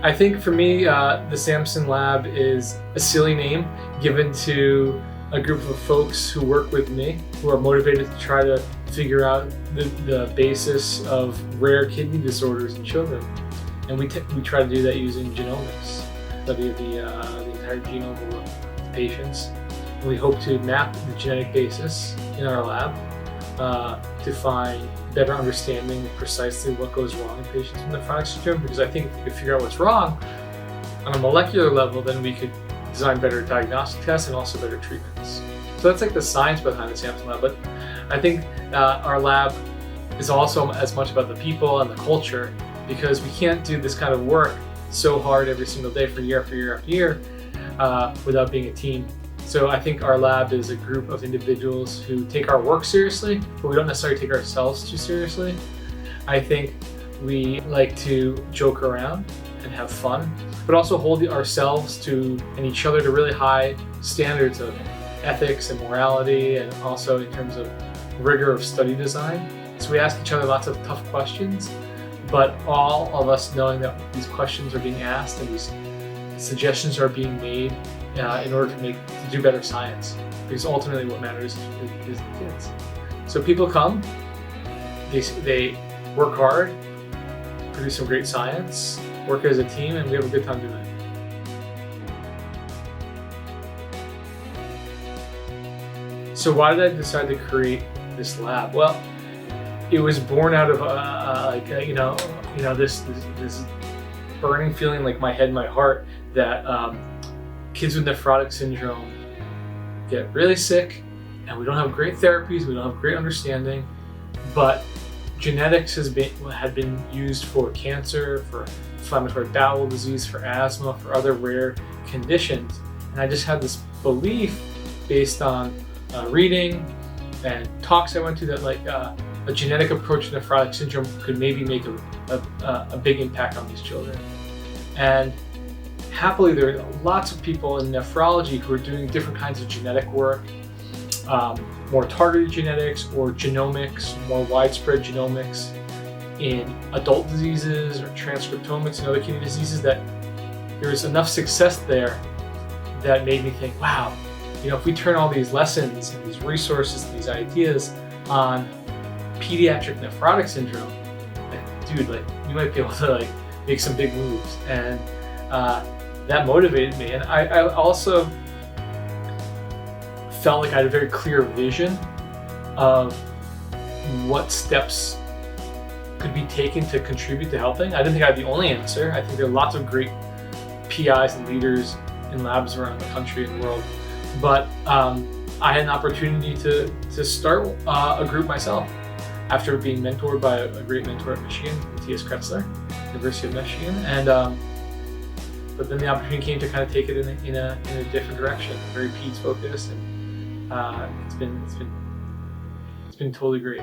I think for me, the Sampson Lab is a silly name given to a group of folks who work with me, who are motivated to try to figure out the basis of rare kidney disorders in children. And we try to do that using genomics, study the entire genome of patients. And we hope to map the genetic basis in our lab to find better understanding of precisely what goes wrong in patients with nephrotic syndrome, because I think if we could figure out what's wrong on a molecular level, then we could design better diagnostic tests and also better treatments. So that's like the science behind the Sampson Lab, but I think our lab is also as much about the people and the culture, because we can't do this kind of work so hard every single day for year after year after year without being a team. So I think our lab is a group of individuals who take our work seriously, but we don't necessarily take ourselves too seriously. I think we like to joke around and have fun, but also hold ourselves and each other to really high standards of ethics and morality, and also in terms of rigor of study design. So we ask each other lots of tough questions, but all of us knowing that these questions are being asked and these suggestions are being made in order to do better science, because ultimately what matters is the kids. So people come, they work hard, produce some great science, work as a team, and we have a good time doing it. So why did I decide to create this lab? Well, it was born out of this burning feeling, like my head and my heart, that kids with nephrotic syndrome get really sick and we don't have great therapies, we don't have great understanding, but genetics had been used for cancer, for inflammatory bowel disease, for asthma, for other rare conditions. And I just had this belief based on reading and talks I went to that a genetic approach to nephrotic syndrome could maybe make a big impact on these children. And happily, there are lots of people in nephrology who are doing different kinds of genetic work, more targeted genetics or genomics, more widespread genomics in adult diseases or transcriptomics and other kidney diseases, that there's enough success there that made me think, wow, if we turn all these lessons and these resources and these ideas on pediatric nephrotic syndrome, we might be able to make some big moves. And that motivated me. And I also felt like I had a very clear vision of what steps could be taken to contribute to helping. I didn't think I had the only answer. I think there are lots of great PIs and leaders in labs around the country and world. But I had an opportunity to start a group myself after being mentored by a great mentor at Michigan, Matthias Kretzler, University of Michigan. And but then the opportunity came to kind of take it in a different direction, very PEDS focused, and it's been totally great.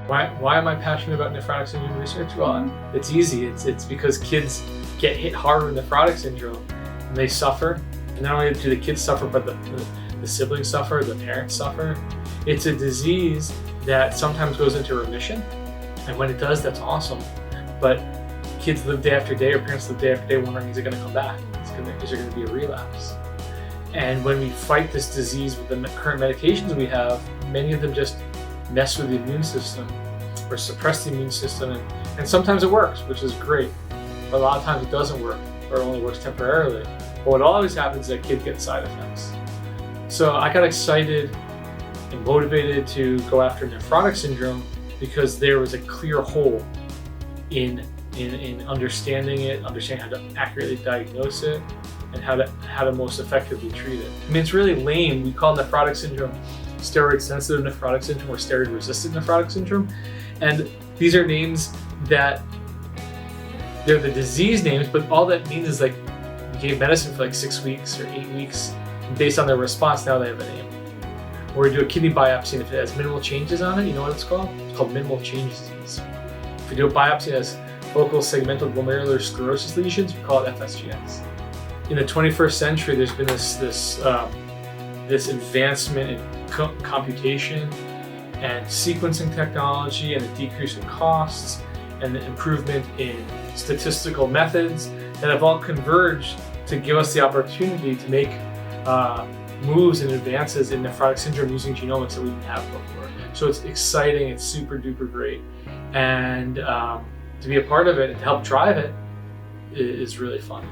Why am I passionate about nephrotic syndrome research? Well, it's easy. It's because kids get hit hard with nephrotic syndrome and they suffer. And not only do the kids suffer, but the siblings suffer, the parents suffer. It's a disease that sometimes goes into remission. And when it does, that's awesome. But kids live day after day, or parents live day after day wondering, is it going to come back? Is there going to be a relapse? And when we fight this disease with the current medications we have, many of them just mess with the immune system or suppress the immune system. And sometimes it works, which is great. But a lot of times it doesn't work, or it only works temporarily. But what always happens is that kids get side effects. So I got excited and motivated to go after nephrotic syndrome because there was a clear hole in understanding how to accurately diagnose it, and how to most effectively treat it. I mean, it's really lame. We call nephrotic syndrome steroid-sensitive nephrotic syndrome or steroid-resistant nephrotic syndrome, and these are names that they're the disease names, but all that means is we gave medicine for 6 weeks or 8 weeks, and based on their response, now they have a name. Or we do a kidney biopsy, and if it has minimal changes on it, you know what it's called? It's called minimal change disease. If we do a biopsy that has focal segmental glomerular sclerosis lesions, we call it FSGS. In the 21st century, there's been this advancement in computation and sequencing technology, and a decrease in costs, and the improvement in statistical methods that have all converged to give us the opportunity to make moves and advances in nephrotic syndrome using genomics that we didn't have before. So it's exciting, it's super duper great, and to be a part of it and to help drive it is really fun.